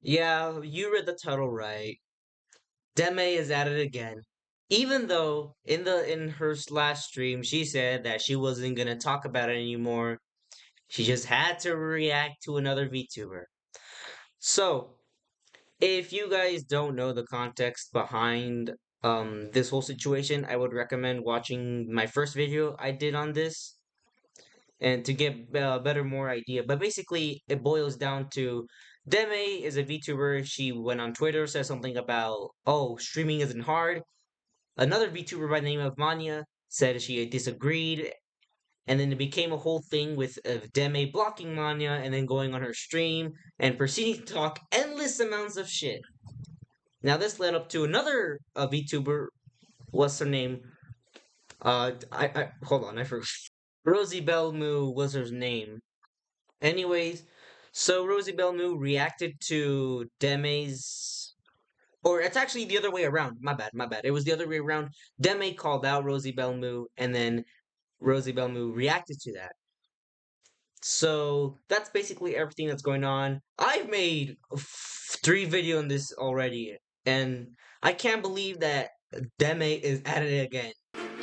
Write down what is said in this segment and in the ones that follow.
Yeah, you read the title right. Deme is at it again. Even though in her last stream she said that she wasn't gonna talk about it anymore, she just had to react to another VTuber. So, if you guys don't know the context behind this whole situation, I would recommend watching my first video I did on this and to get a better more idea. But basically, it boils down to Deme is a VTuber. She went on Twitter, said something about, oh, streaming isn't hard. Another VTuber by the name of Manya said she disagreed, and then it became a whole thing with Deme blocking Manya and then going on her stream and proceeding to talk endless amounts of shit. Now, this led up to another VTuber. What's her name? I hold on, I forgot. Rosie Belmu was her name. Anyways, so Rosie Belmu reacted to Deme's, or it's actually the other way around. My bad, my bad. It was the other way around. Deme called out Rosie Belmu, and then Rosie Belmu reacted to that. So that's basically everything that's going on. I've made 3 videos on this already, and I can't believe that Deme is at it again.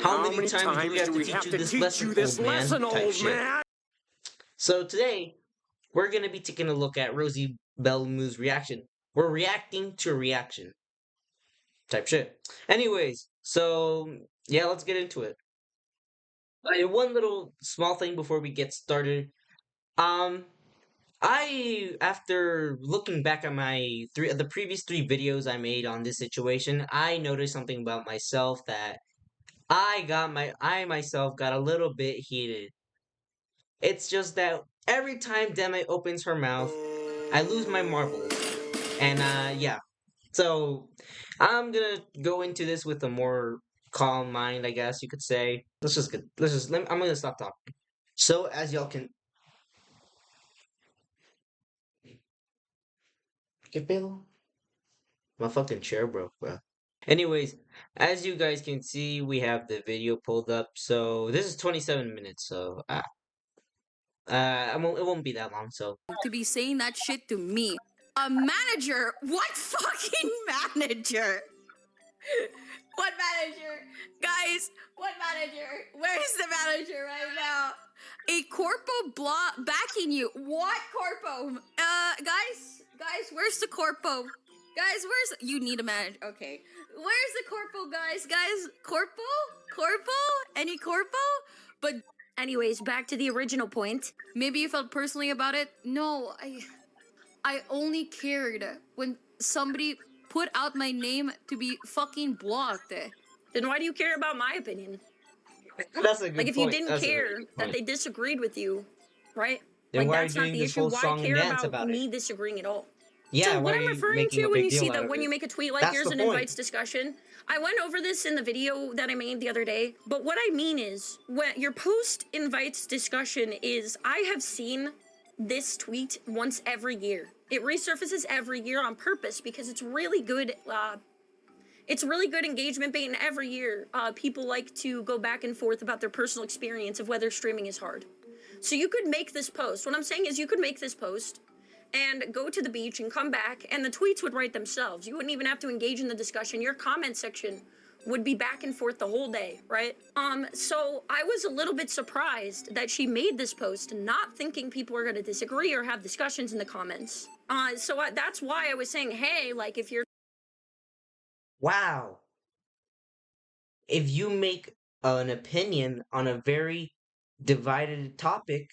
How many times do we have to teach you this lesson, old man? So today, we're going to be taking a look at Rosie Bellemu's reaction. We're reacting to a reaction. Type shit. Anyways, so yeah, let's get into it. One little small thing before we get started. After looking back at the previous 3 videos I made on this situation, I noticed something about myself that I myself got a little bit heated. It's just that every time Deme opens her mouth, I lose my marbles. And yeah. So I'm gonna go into this with a more calm mind, I guess you could say. I'm gonna stop talking. So as y'all can get Bill. My fucking chair broke, bro. Anyways, as you guys can see, we have the video pulled up. So this is 27 minutes. So it won't be that long. So to be saying that shit to me, a manager? What fucking manager? What manager? Guys, what manager? Where's the manager right now? A corpo backing you. What corpo? Guys, where's the corpo? Guys, you need a manager? Okay. Where's the corpo, guys? Corpo? Any corpo? But anyways, back to the original point. Maybe you felt personally about it. No, I only cared when somebody put out my name to be fucking blocked. Then why do you care about my opinion? that's a good point. Like, if you didn't care that they disagreed with you, right? Then like, why that's are you not doing the this issue. whole Why song and care dance about about me it? disagreeing at all? Yeah, so what I'm referring to when you see that when you make a tweet like yours and invites discussion, I went over this in the video that I made the other day, but what I mean is, when your post invites discussion is, I have seen this tweet once every year. It resurfaces every year on purpose because it's really good. It's really good engagement bait, and every year people like to go back and forth about their personal experience of whether streaming is hard. So you could make this post. What I'm saying is you could make this post and go to the beach and come back, and the tweets would write themselves. You wouldn't even have to engage in the discussion. Your comment section would be back and forth the whole day, right? So I was a little bit surprised that she made this post, not thinking people were going to disagree or have discussions in the comments. That's why I was saying, hey, like, if you're... Wow. If you make an opinion on a very divided topic,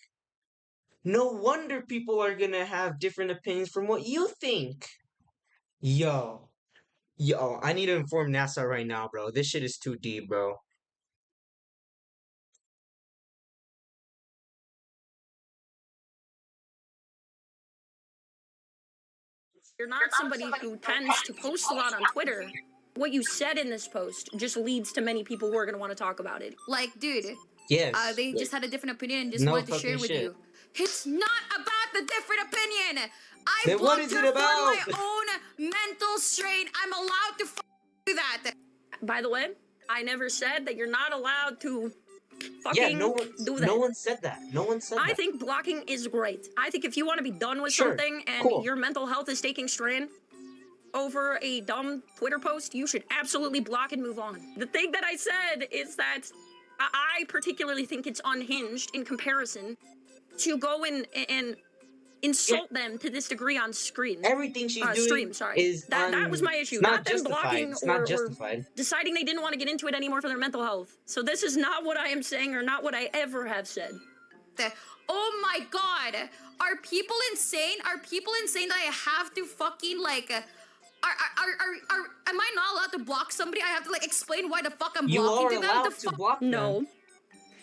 no wonder people are gonna have different opinions from what you think. Yo. Yo, I need to inform NASA right now, bro. This shit is too deep, bro. You're not somebody who tends to post a lot on Twitter. What you said in this post just leads to many people who are going to want to talk about it. Like, dude, Yes. they just had a different opinion and just No wanted to share fucking with shit. you. It's not about the different opinion. I Then what blocked is her it for about? my own mental strain. I'm allowed to do that. By the way, I never said that you're not allowed to fucking do that. No one said that. No one said that. I think blocking is great. I think if you want to be done with something and your mental health is taking strain over a dumb Twitter post, you should absolutely block and move on. The thing that I said is that I particularly think it's unhinged in comparison to go and insult them to this degree on screen. Everything she's doing is that was my issue. Not them blocking or justified. Deciding they didn't want to get into it anymore for their mental health. So this is not what I am saying or not what I ever have said. Oh my god. Are people insane? Are people insane that I have to fucking like am I not allowed to block somebody? I have to like explain why the fuck I'm blocking them? You are allowed to block them. No.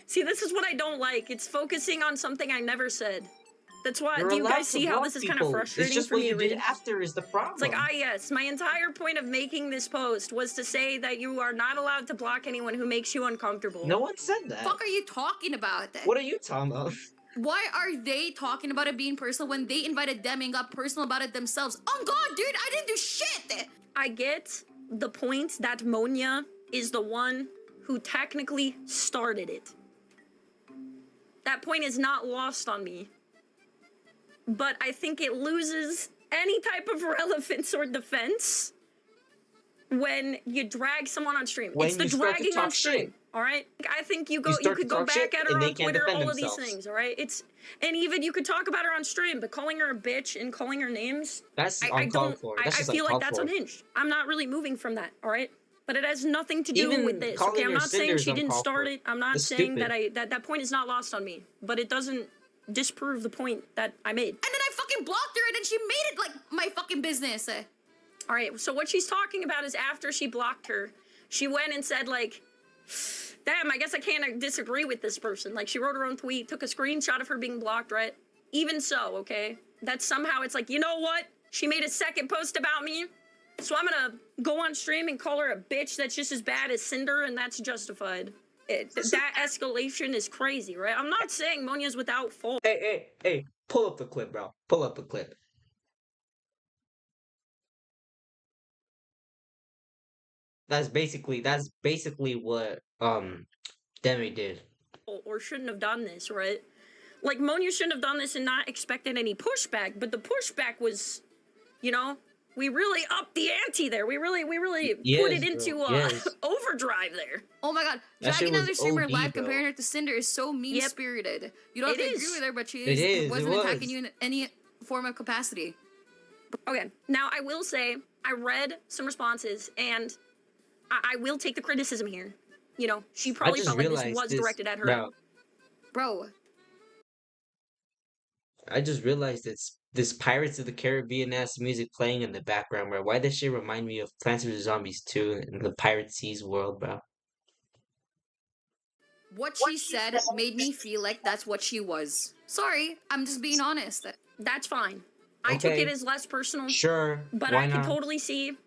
See, this is what I don't like. It's focusing on something I never said. That's why. Do you guys see how this is kind of frustrating it's just for me what to you read? did after is the problem. It's like, yes, my entire point of making this post was to say that you are not allowed to block anyone who makes you uncomfortable. No one said that. What the fuck are you talking about? What are you talking about? Why are they talking about it being personal when they invited them and got personal about it themselves? Oh god, dude, I didn't do shit! I get the point that Monia is the one who technically started it. That point is not lost on me. But I think it loses any type of relevance or defense when you drag someone on stream. It's the dragging on stream, all right? I think you could go back at her on Twitter, all of these things, all right? And even you could talk about her on stream, but calling her a bitch and calling her names, that's uncalled for. I feel like that's unhinged. I'm not really moving from that, all right? But it has nothing to do with this. Okay, I'm not saying she didn't start it. I'm not saying that that point is not lost on me. But it doesn't disprove the point that I made. And then I fucking blocked her and then she made it like my fucking business. All right, so what she's talking about is after she blocked her, she went and said like, damn, I guess I can't disagree with this person. Like she wrote her own tweet, took a screenshot of her being blocked, right? Even so, okay, that somehow it's like, you know what? She made a second post about me. So I'm gonna go on stream and call her a bitch that's just as bad as Cinder, and that's justified. That escalation is crazy, right? I'm not saying Monia's without fault. Hey, pull up the clip, bro. Pull up the clip. That's basically what DEME did. Or shouldn't have done this, right? Like Monia shouldn't have done this and not expected any pushback, but the pushback was, you know, we really upped the ante there. We really put it into overdrive there. Oh my god, dragging another streamer live, comparing her to Cinder is so mean-spirited. You don't have to agree with her, but she wasn't attacking you in any form of capacity. Okay, now I will say I read some responses, and I will take the criticism here. You know, she probably felt like this was directed at her. Bro. I just realized it's this Pirates of the Caribbean-ass music playing in the background, bro. Why does shit remind me of Plants vs. Zombies 2 in the Pirate Seas world, bro? What she said made me feel like that's what she was. Sorry, I'm just being honest. That's fine. I took it as less personal. Sure, but I can totally see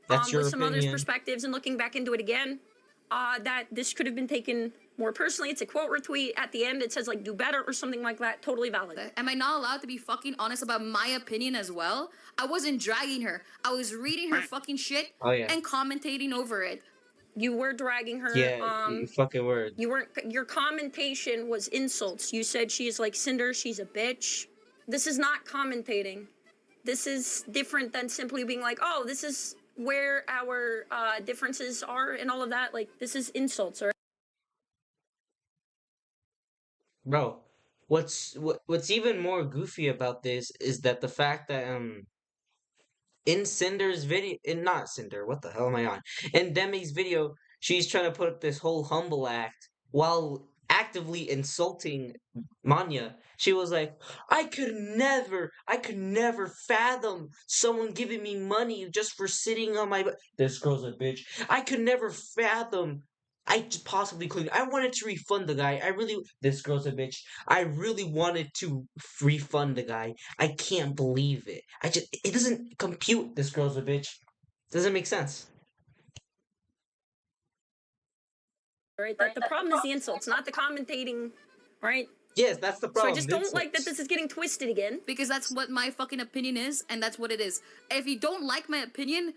with some others' perspectives and looking back into it again, that this could have been taken more personally. It's a quote retweet. At the end, it says, like, do better or something like that. Totally valid. Am I not allowed to be fucking honest about my opinion as well? I wasn't dragging her. I was reading her fucking shit and commentating over it. You were dragging her. Yeah, you fucking were. You weren't. Your commentation was insults. You said she's like Cinder, she's a bitch. This is not commentating. This is different than simply being like, oh, this is where our differences are and all of that. Like, this is insults, right? Bro, what's even more goofy about this is that the fact that in Cinder's video, not Cinder, what the hell am I on? In Demi's video, she's trying to put up this whole humble act while actively insulting Manya. She was like, I could never fathom someone giving me money just for sitting on my this girl's a bitch. I could never fathom. I just possibly couldn't. I wanted to refund the guy. This girl's a bitch. I really wanted to refund the guy. I can't believe it. It doesn't compute. This girl's a bitch. Doesn't make sense. Right. The problem is the insults, not the commentating. Right. Yes, that's the problem. So I just don't like that this is getting twisted again. Because that's what my fucking opinion is, and that's what it is. If you don't like my opinion,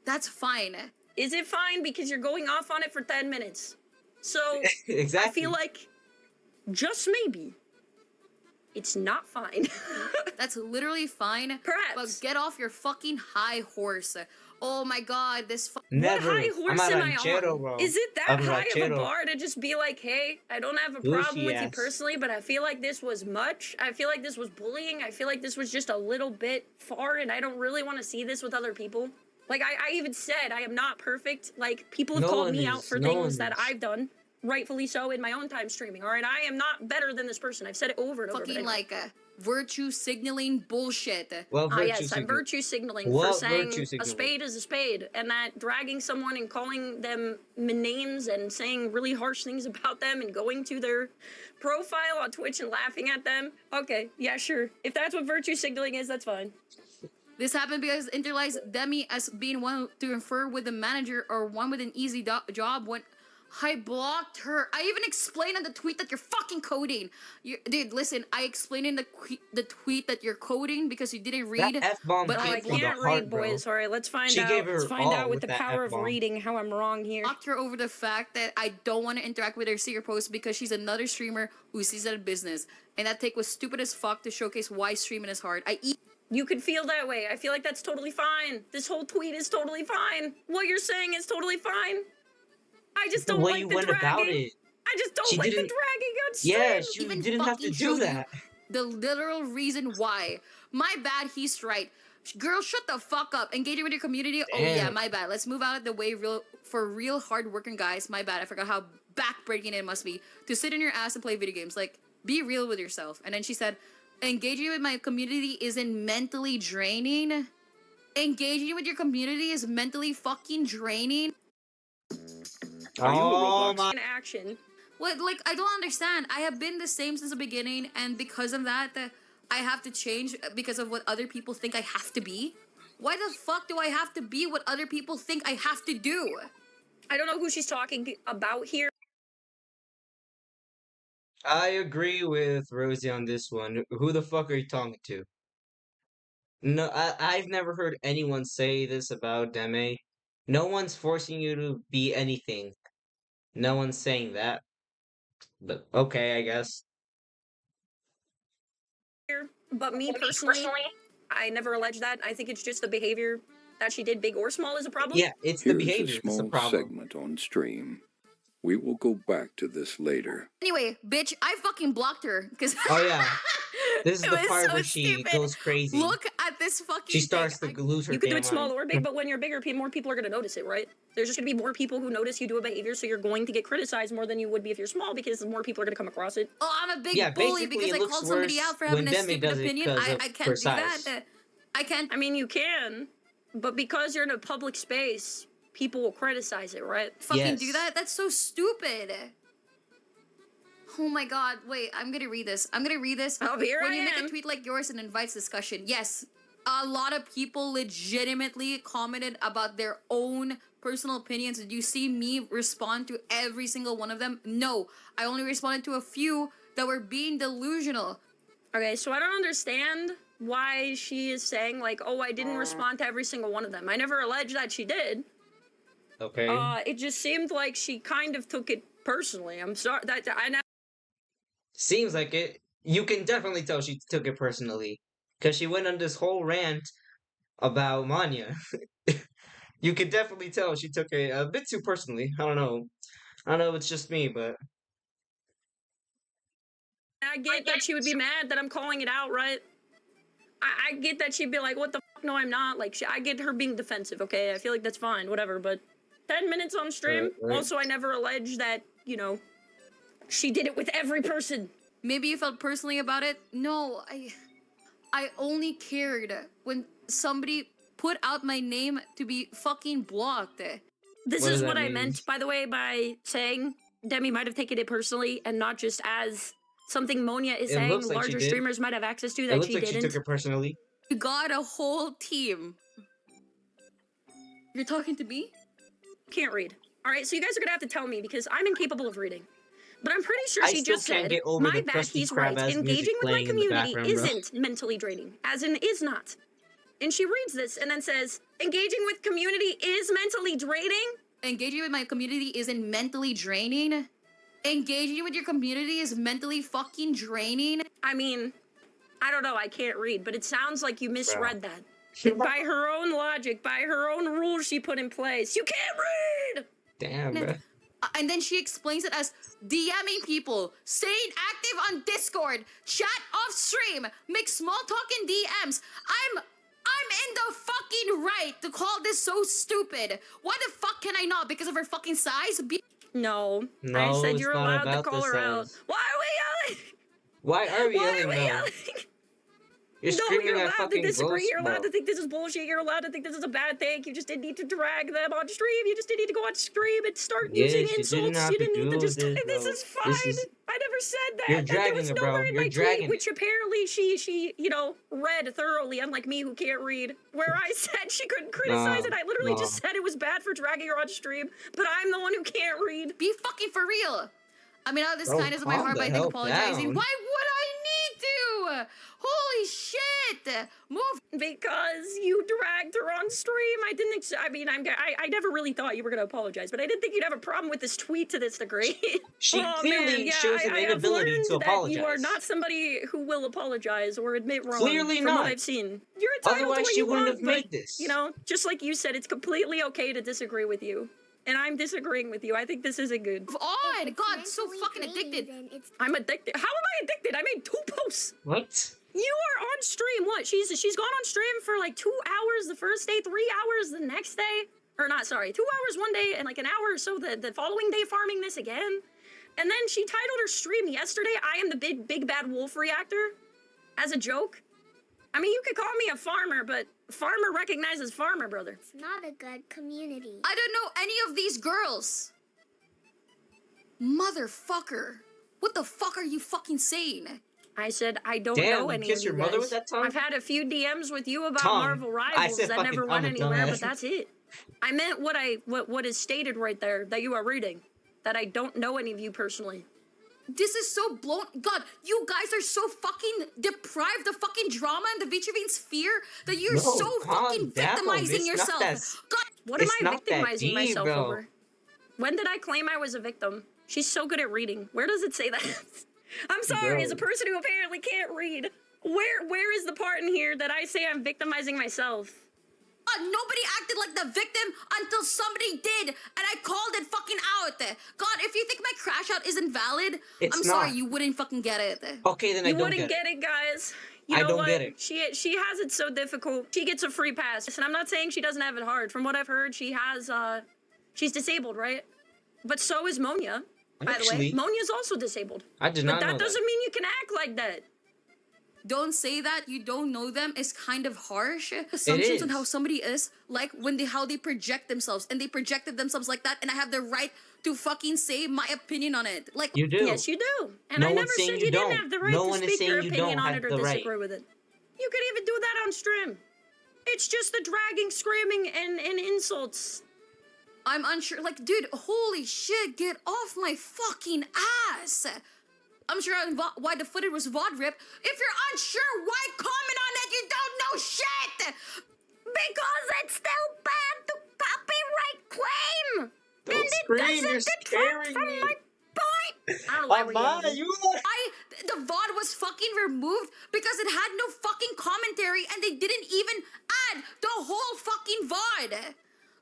that's fine. Is it fine because you're going off on it for 10 minutes? So Exactly. I feel like just maybe it's not fine. That's literally fine. Perhaps. But get off your fucking high horse. Oh my god, this Never. What high horse am I ranchero, bro. on? Is it that I'm high of a ranchero. bar to just be like, hey, I don't have a Bushy problem with you ass. personally, but I feel like this was much. I feel like this was bullying. I feel like this was just a little bit far, and I don't really want to see this with other people. Like, I even said I am not perfect. Like, people have called me out for things that I've done, rightfully so, in my own time streaming, all right? I am not better than this person. I've said it over and over. Fucking, like, virtue signaling bullshit. Well, yes, I'm virtue signaling for saying a spade is a spade, and that dragging someone and calling them names and saying really harsh things about them and going to their profile on Twitch and laughing at them. Okay, yeah, sure. If that's what virtue signaling is, that's fine. This happened because interlies Demi as being one to infer with the manager or one with an easy job when I blocked her. I even explained in the tweet that you're fucking coding. Dude, listen, I explained in the tweet that you're coding because you didn't read. That F-bomb but I can't read, boys. All right, let's find out. Let's find out with the power of reading how I'm wrong here. Blocked her over the fact that I don't want to interact with her secret post because she's another streamer who sees it as business. And that take was stupid as fuck to showcase why streaming is hard. You could feel that way. I feel like that's totally fine. This whole tweet is totally fine. What you're saying is totally fine. I just don't like the dragging. I just don't like the dragging on stream. Yeah, she didn't have to do that. The literal reason why. My bad, he's right. Girl, shut the fuck up. Engaging with your community. Damn. Oh yeah, my bad. Let's move out of the way for real hard-working guys. My bad. I forgot how backbreaking it must be to sit in your ass and play video games. Like, be real with yourself. And then she said, engaging with my community isn't mentally draining. Engaging with your community is mentally fucking draining. Oh my action. What, like, I don't understand. I have been the same since the beginning, and because of that, I have to change because of what other people think I have to be. Why the fuck do I have to be what other people think I have to do? I don't know who she's talking about here. I agree with Rosie on this one. Who the fuck are you talking to? No, I've never heard anyone say this about Deme. No one's forcing you to be anything. No one's saying that. But okay, I guess. But me personally, I never alleged that. I think it's just the behavior that she did, big or small, is a problem. Yeah, it's the behavior. Here's a small segment on stream. We will go back to this later. Anyway, bitch, I fucking blocked her because. Oh yeah, this is the part where she goes crazy. Look at this fucking. She starts to lose her. You could do it small or big, but when you're bigger, more people are gonna notice it, right? There's just gonna be more people who notice you do a behavior, so you're going to get criticized more than you would be if you're small because more people are gonna come across it. Oh, I'm a big bully because I called somebody out for having a stupid opinion. I can't do that. I can't. I mean, you can, but because you're in a public space, people will criticize it, right? Fucking do that? That's so stupid. Oh my god, wait, I'm gonna read this. Oh, here when you make a tweet like yours and invites discussion, yes, a lot of people legitimately commented about their own personal opinions. Did you see me respond to every single one of them? No, I only responded to a few that were being delusional. Okay, so I don't understand why she is saying, like, oh, I didn't respond to every single one of them. I never alleged that she did. Okay. It just seemed like she kind of took it personally. I'm sorry. Seems like it. You can definitely tell she took it personally. Because she went on this whole rant about Manya. You could definitely tell she took it a bit too personally. I don't know if it's just me, but... I get that she would be mad that I'm calling it out, right? I get that she'd be like, what the fuck? No, I'm not. Like, I get her being defensive, okay? I feel like that's fine, whatever, but 10 minutes on stream. Right. Also, I never alleged that, you know, she did it with every person. Maybe you felt personally about it? No, I only cared when somebody put out my name to be fucking blocked. This is what I meant, by the way, by saying Demi might have taken it personally and not just as something Monia is saying like larger streamers might have access to that she didn't. She took it personally. You got a whole team. You're talking to me? Can't read. All right, so you guys are gonna have to tell me because I'm incapable of reading. But I'm pretty sure she just said, my bad, he's right. Engaging with my community isn't mentally draining, as in is not. And she reads this and then says, engaging with community is mentally draining? engaging with my community isn't mentally draining. Engaging with your community is mentally fucking draining. I mean, I don't know, I can't read, but it sounds like you misread that. By her own logic, by her own rules she put in place. You can't read! Damn, bro. And then she explains it as DMing people, staying active on Discord, chat off stream, make small talk in DMs. I'm in the fucking right to call this so stupid. Why the fuck can I not? Because of her fucking size? No, No, I said it's you're not allowed to about call the her out. size. Why are we yelling? Why are we Why yelling are we though? yelling? You're No, screaming you're at allowed to fucking disagree. ghosts, You're allowed bro. to think this is bullshit. You're allowed to think this is a bad thing. You just didn't need to drag them on stream. You just didn't need to go on stream and start using Yes, you insults. didn't have You to didn't need to do just. this, This bro. is fine. This is... I never said that. You're And there dragging was it, nowhere bro. in You're my dragging tweet, it. which apparently she read thoroughly, unlike me who can't read, where I said she couldn't criticize it. I literally just said it was bad for dragging her on stream, but I'm the one who can't read. Be fucking for real. I mean, all this Bro, kind is in my calm heart, the but I think hell apologizing. down. Why would I need to? Holy shit! Move. Because you dragged her on stream. I didn't. I never really thought you were gonna apologize, but I didn't think you'd have a problem with this tweet to this degree. She clearly shows an I have inability learned to apologize. that you are not somebody who will apologize or admit wrong. Clearly from not. what I've seen. You're entitled Otherwise, to what she you wouldn't want, have made but, this. you know, just like you said, it's completely okay to disagree with you. And I'm disagreeing with you. I think this isn't good. Move on. God, so fucking addicted. I'm addicted. How am I addicted? I made 2 posts. What? You are on stream. What? She's gone on stream for like 2 hours the first day, 3 hours the next day. Or not, sorry, 2 hours one day and like an hour or so the following day farming this again. And then she titled her stream yesterday, I am the big bad wolf reactor, as a joke. I mean, you could call me a farmer, but farmer recognizes farmer, brother. It's not a good community. I don't know any of these girls. Motherfucker. What the fuck are you fucking saying? I said, I don't Damn, know you any kissed of your you mother guys. with that tongue? I've had a few DMs with you about Tongue. Marvel I Rivals said that never fucking went tongue, anywhere, dumbass. but that's it. I meant what is stated right there that you are reading. That I don't know any of you personally. This is so blown. God, you guys are so fucking deprived of fucking drama and the Vitruvine sphere that you're No, so calm fucking down. victimizing It's not yourself. that- God, What am It's I not that victimizing deep, myself bro. over? When did I claim I was a victim? She's so good at reading. Where does it say that? I'm sorry, Bro. as a person who apparently can't read. Where is the part in here that I say I'm victimizing myself? nobody acted like the victim until somebody did, and I called it fucking out. God, if you think my crash out isn't valid, It's I'm sorry, not. you wouldn't fucking get it. Okay, then I You don't wouldn't get get it, guys. You I know don't what? get it. She has it so difficult. She gets a free pass. And I'm not saying she doesn't have it hard. From what I've heard, she has she's disabled, right? But so is Monia. By the way, Actually, Monia's also disabled. I did But not know that doesn't mean you can act like that. Don't say that you don't know them is kind of harsh. Assumptions on is. how somebody is, like how they project themselves, and they projected themselves like that, and I have the right to fucking say my opinion on it. Like, You do. Yes, you do. And No I one's never saying said you you didn't don't. have the right No to one is speak your saying you opinion don't on have it or the right. disagree with it. You could even do that on stream. It's just the dragging, screaming, and insults. I'm unsure. Like, dude, holy shit, get off my fucking ass. I'm sure why the footage was VOD rip. If you're unsure, why comment on it? You don't know shit. Because it's still bad to copyright claim. Don't and it scream, you're doesn't detract scaring from me. my point. I don't know why we're yelling. The VOD was fucking removed because it had no fucking commentary, and they didn't even add the whole fucking VOD.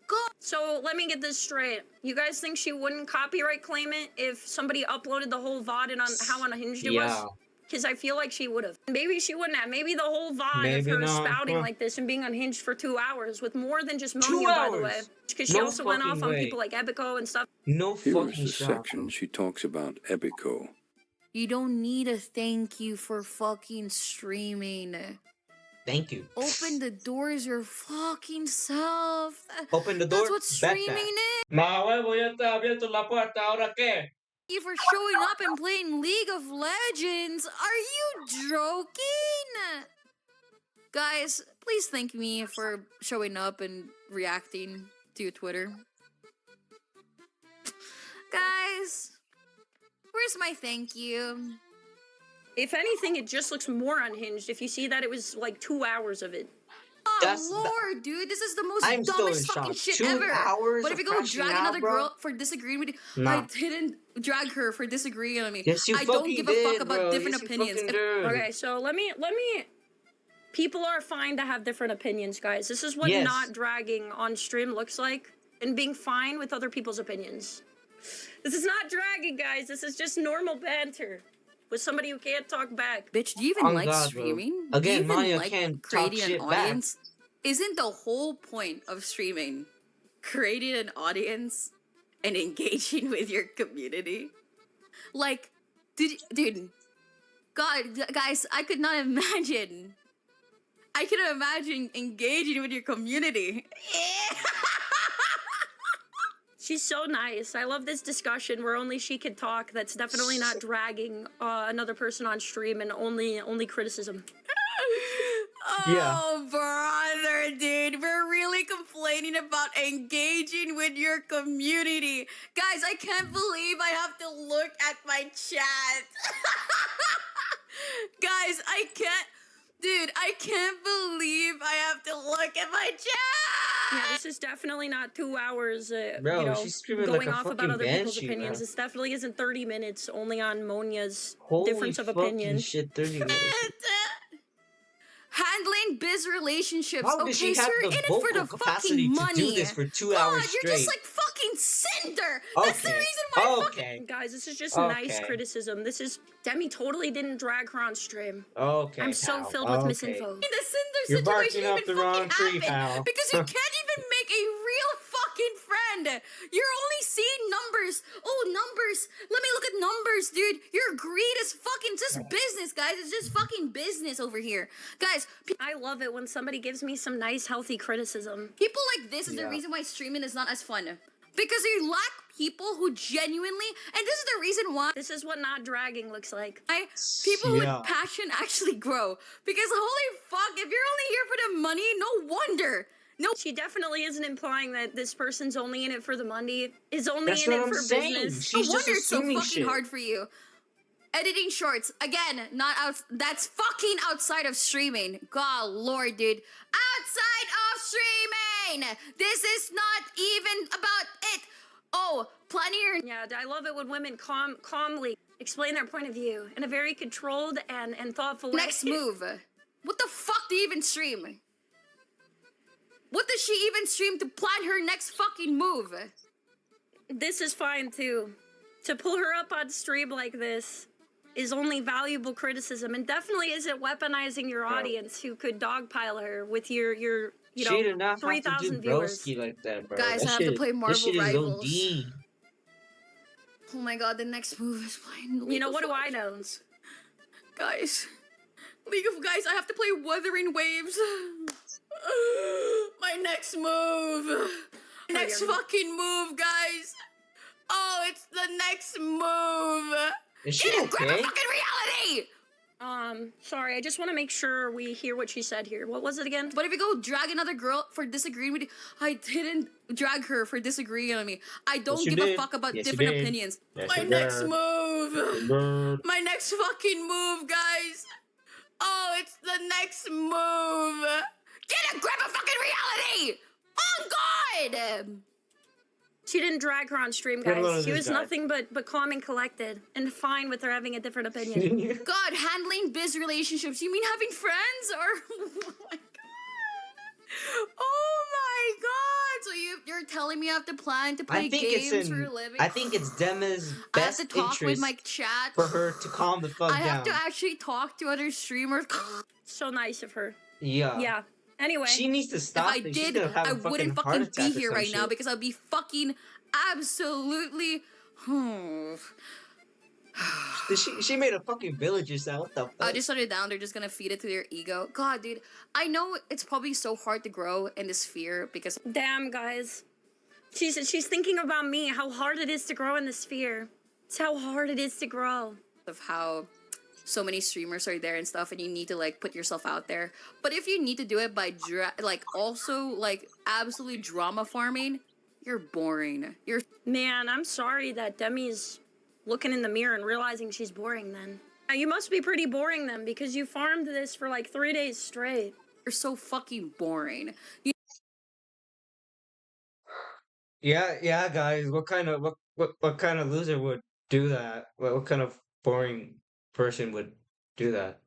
God. So let me get this straight. You guys think she wouldn't copyright claim it if somebody uploaded the whole VOD and on how unhinged it was? Because I feel like she would have. Maybe she wouldn't have. Maybe the whole VOD Maybe of her not. spouting Huh. like this and being unhinged for 2 hours with more than just 2 Monia, by the hours? way. Because she No also went off fucking on way. people like Epico and stuff. No Here fucking is the shot. section she talks about Epico. You don't need a thank you for fucking streaming. Thank you. Open the doors your fucking self. Open the door. That's what bet streaming that. is. Ma huevo, ya está abierto la puerta, ¿ahora qué? You for showing up and playing League of Legends. Are you joking? Guys, please thank me for showing up and reacting to your Twitter. Guys, where's my thank you? If anything, it just looks more unhinged if you see that it was like 2 hours of it. Oh Lord, dude, this is the most I'm still in dumbest fucking shock. shit 2 ever. hours But if of you go crashing drag out, another bro? girl for disagreeing with you, Nah. I didn't drag her for disagreeing with me. Yes, you I don't fucking give a fuck did, about bro. different Yes, you opinions. fucking did. Okay, so let me. People are fine to have different opinions, guys. This is what Yes. not dragging on stream looks like, and being fine with other people's opinions. This is not dragging, guys. This is just normal banter with somebody who can't talk back. Bitch, do you even On like God, bro. streaming? Again, do you even Maya like can't talk creating an shit back. audience? Isn't the whole point of streaming creating an audience and engaging with your community? Like, dude, God, guys, I could not imagine. I couldn't imagine engaging with your community. She's so nice. I love this discussion where only she can talk. That's definitely not dragging another person on stream and only criticism. Oh, brother, dude, we're really complaining about engaging with your community. Guys, I can't believe I have to look at my chat. Guys, I can't believe I have to look at my chat. Yeah, this is definitely not 2 hours, Bro, you know, she's screaming going like a off about fucking other people's banshee, opinions. man. This definitely isn't 30 minutes only on Monia's Holy difference of fucking opinion. shit, 30 minutes. Handling biz relationships. How does Okay, she so have you're the in it for vocal the capacity fucking to money. do this for 2 God, hours you're straight? just like fucking Cinder. That's the Okay. reason why Okay. Guys, this is just Okay. nice criticism. This is Demi totally didn't drag her on stream. Okay, I'm so pal. filled with Okay. misinfo. in the Cinder You're situation barking up even the wrong fucking tree, happened. pal. Because you can't even make a real fucking friend. You're only seeing numbers. Oh, numbers. Let me look at numbers, dude. Your greed is fucking just business, guys. It's just fucking business over here. Guys, I love it when somebody gives me some nice, healthy criticism. people like this is the Yeah. reason why streaming is not as fun. Because you lack people who genuinely, and this is the reason why This is what not dragging looks like. people Yeah. with passion actually grow. Because holy fuck, if you're only here for the money, no wonder. No, She definitely isn't implying that this person's only in it for the money, is only That's in what it I'm for saying. business. She's no just wonder it's so assuming fucking shit. hard for you. Editing shorts again, not out. That's fucking outside of streaming. God lord, dude, outside of streaming. This is not even about it. Oh, planning your. Yeah, I love it when women calmly explain their point of view in a very controlled and thoughtful way. Next move. What the fuck do you even stream? What does she even stream to plan her next fucking move? This is fine too. To pull her up on stream like this is only valuable criticism, and definitely isn't weaponizing your audience who could dogpile her with your you She know did not have to 3,000 do viewers. broski like that, bro. Guys, That I have to shit- play Marvel This shit Rivals. is OD. Oh my god, the next move is playing League You know, of what do I Legends. know? Guys, League of Guys, I have to play Wuthering Waves. My next move. Next yeah. fucking move, guys. Oh, it's the next move. Is she Grab a okay? fucking reality. Sorry, I just want to make sure we hear what she said here. What was it again? But if you go drag another girl for disagreeing with you, I didn't drag her for disagreeing with me. I don't you give a did. fuck about Yes, you different did. opinions. Yes, My you next did. move. Bird. My next fucking move, guys. Oh, it's the next move. Grab a fucking reality. Oh God. She didn't drag her on stream, Get a load guys. of She this was guy. nothing but calm and collected and fine with her having a different opinion. God, handling biz relationships. You mean having friends or? Oh my God. Oh my God. So you're telling me I have to plan to play I think games it's for a in. living? I think it's Dema's I have best to talk with interest my chat. for her to calm the fuck I down. have to actually talk to other streamers. So nice of her. Yeah. Yeah. Anyway, She needs to If stop I it. She's did, gonna have I a wouldn't heart fucking attack be or here some right now shit. because I'd be fucking absolutely. She made a fucking village yourself. What the fuck? I just shut it down. They're just gonna feed it to their ego. God, dude, I know it's probably so hard to grow in this sphere because damn, guys. She's thinking about me, how hard it is to grow in the sphere. It's how hard it is to grow. of how so many streamers are there and stuff, and you need to like put yourself out there. But if you need to do it by also absolutely drama farming, you're boring. You're Man, I'm sorry that Demi's looking in the mirror and realizing she's boring then. Now, you must be pretty boring then because you farmed this for like 3 days straight. You're so fucking boring. Yeah, guys. What kind of what kind of loser would do that? What kind of boring person would do that?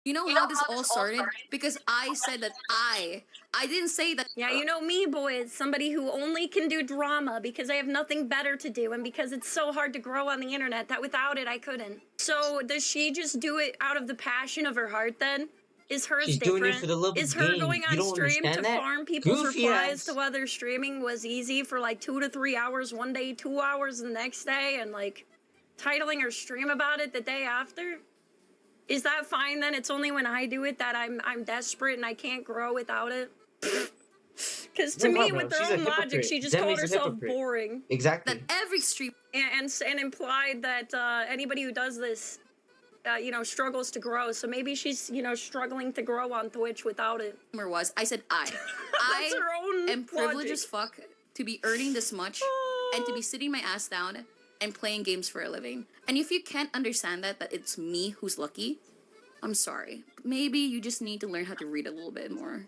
You know how this all started? Because I said that I didn't say that. Yeah, you know me, boys. Somebody who only can do drama because I have nothing better to do and because it's so hard to grow on the internet that without it I couldn't. So does she just do it out of the passion of her heart then? Is hers She's different? doing it for the love of Is the her game. going You on don't stream to understand that? farm people's Goofy replies ass. to whether streaming was easy for like 2 to 3 hours one day, 2 hours the next day, and like titling her stream about it the day after? Is that fine then? It's only when I do it that I'm desperate and I can't grow without it? Because to me, with She's their a own logic, hypocrite. she just Demi's called a herself hypocrite. boring. Exactly. That every stream And implied that anybody who does this, you know, struggles to grow. So maybe she's, you know, struggling to grow on Twitch without it. was. I said I. That's her own am privileged logic. as fuck to be earning this much and to be sitting my ass down and playing games for a living. And if you can't understand that it's me who's lucky, I'm sorry. Maybe you just need to learn how to read a little bit more.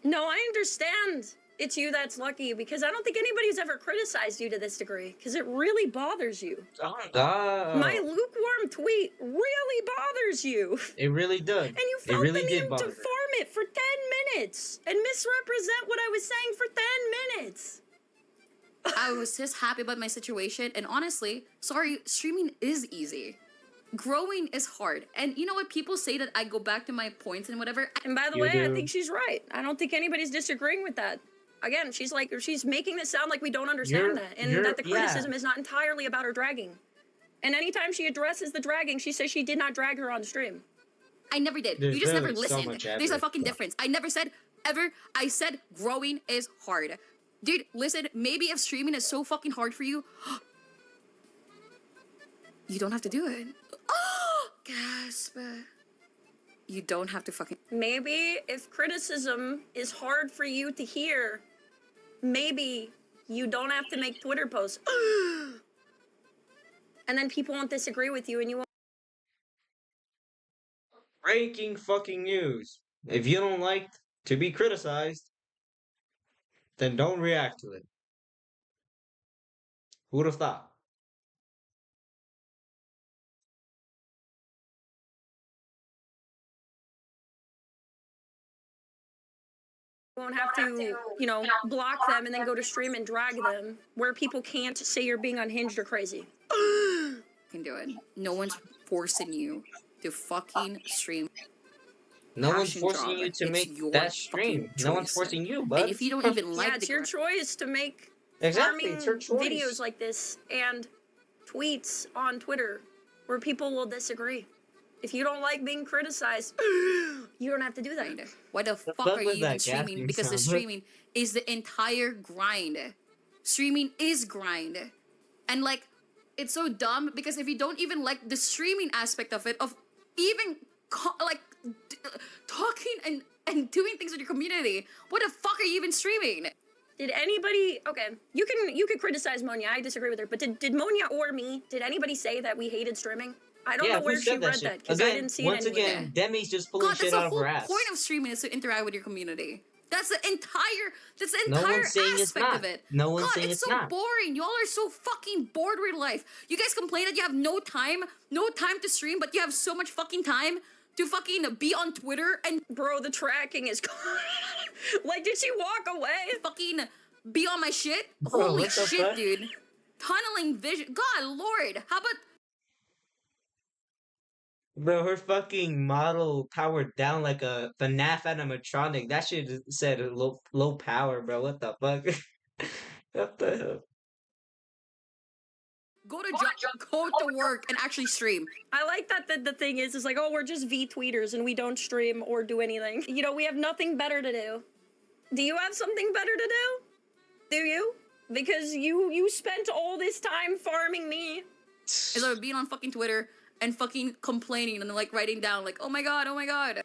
No, I understand. It's you that's lucky because I don't think anybody's ever criticized you to this degree because it really bothers you. Oh, My lukewarm tweet really bothers you. it really does. And you It felt really the did need bother to her. farm it for 10 minutes and misrepresent what I was saying for 10 minutes. I was just happy about my situation, and honestly, sorry, streaming is easy. Growing is hard. And you know what? People say that I go back to my points and whatever. And by the You way, I do. think she's right. I don't think anybody's disagreeing with that. Again, she's making it sound like we don't understand You're- that, and you're- that the yeah. criticism is not entirely about her dragging. And anytime she addresses the dragging, she says she did not drag her on stream. I never did. There's You just never literally so listened. much There's a evidence. fucking difference. I never said ever. I said growing is hard. Dude, listen, maybe if streaming is so fucking hard for you, you don't have to do it. Oh, gasp. You don't have to fucking. Maybe if criticism is hard for you to hear, maybe you don't have to make Twitter posts. And then people won't disagree with you and you won't. Breaking fucking news. If you don't like to be criticized, then don't react to it. Who would have thought? Won't have to, you know, block them and then go to stream and drag them, where people can't say you're being unhinged or crazy. Can do it. No one's forcing you to fucking stream. No one's Passion forcing job. you to It's make your that stream. fucking No one's choice. forcing you, bud. And if you don't even like Yeah, it's the your choice to make Exactly, farming it's your choice. videos like this and tweets on Twitter where people will disagree. If you don't like being criticized, you don't have to do that. Why the fuck fuck are you was even that streaming? gasping Because the sound? streaming is the entire grind. Streaming is grind. And like, it's so dumb because if you don't even like the streaming aspect of it, of even talking and doing things with your community, what the fuck are you even streaming? Did anybody? Okay, you can criticize Monia. I disagree with her, but did Monia or me? Did anybody say that we hated streaming? I don't know who where she said read shit? that because I Again, didn't see once it anywhere. again, Demi's just pulling God, shit that's the out of whole her ass. point of streaming is to interact with your community. That's the entire No one's saying it's aspect not. of it. No one's God, saying it's it's so not. boring. Y'all are so fucking bored with life. You guys complain that you have no time to stream, but you have so much fucking time to fucking be on Twitter and Bro, the tracking is like, did she walk away? fucking be on my shit. Bro, Holy what the shit, fuck? dude. Tunneling vision. God, Lord. How about Bro, her fucking model powered down like a FNAF animatronic. That shit said low power, bro. What the fuck? What the hell? go to work and actually stream? I like that the thing is like, oh, we're just V-tweeters and we don't stream or do anything. You know, we have nothing better to do. Do you have something better to do? Do you? Because you spent all this time farming me. Is I being on fucking Twitter and fucking complaining and like writing down like, oh my god, oh my god.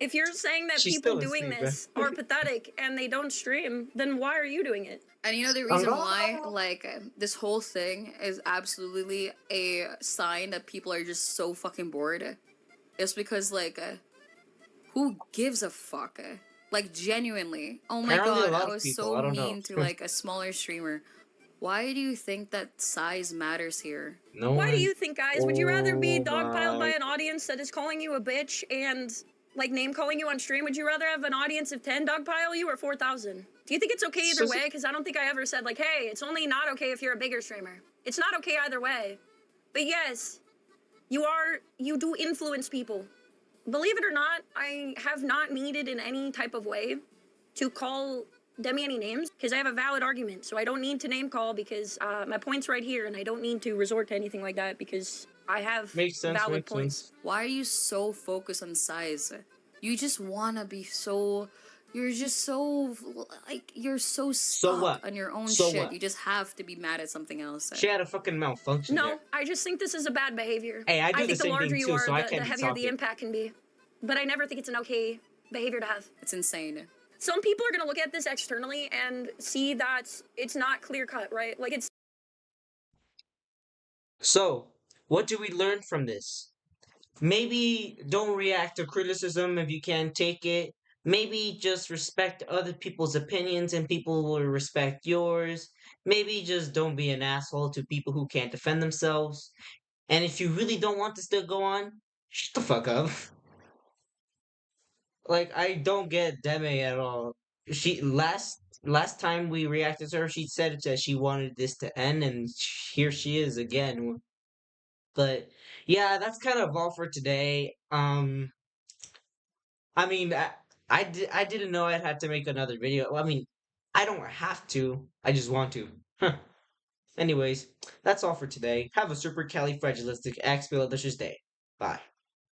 If you're saying that She's people still doing asleep, this are pathetic and they don't stream, then why are you doing it? And you know the reason why, like, this whole thing is absolutely a sign that people are just so fucking bored? It's because, like, who gives a fuck? Like, genuinely. Oh my Apparently a god, lot I of was people, so I don't know. mean to, like, a smaller streamer. Why do you think that size matters here? No Why do one. you think, guys? Would you rather be Oh dogpiled by my. an audience that is calling you a bitch and, like, name calling you on stream? Would you rather have an audience of 10 dogpile you or 4,000? Do you think it's okay either way? Because I don't think I ever said, like, hey, it's only not okay if you're a bigger streamer. It's not okay either way. But yes, you do influence people. Believe it or not, I have not needed in any type of way to call Demi any names because I have a valid argument. So I don't need to name call because my point's right here and I don't need to resort to anything like that because I have valid points. Why are you so focused on size? You just want to be so... You're just so, like, you're so stuck on your own shit. What? You just have to be mad at something else. She had a fucking malfunction. No, I just think this is a bad behavior. Hey, I do the same thing too, you are, so I can't the heavier the impact can be. But I never think it's an okay behavior to have. It's insane. Some people are going to look at this externally and see that it's not clear cut, right? Like it's... So, what do we learn from this? Maybe don't react to criticism if you can't take it. Maybe just respect other people's opinions and people will respect yours. Maybe just don't be an asshole to people who can't defend themselves. And if you really don't want to still go on, shut the fuck up. Like, I don't get Deme at all. She last time we reacted to her, she said that she wanted this to end, and here she is again. But yeah, that's kind of all for today. I mean, I didn't know I'd have to make another video. I mean, I don't have to. I just want to. Huh. Anyways, that's all for today. Have a super califragilistic expialicious day. Bye.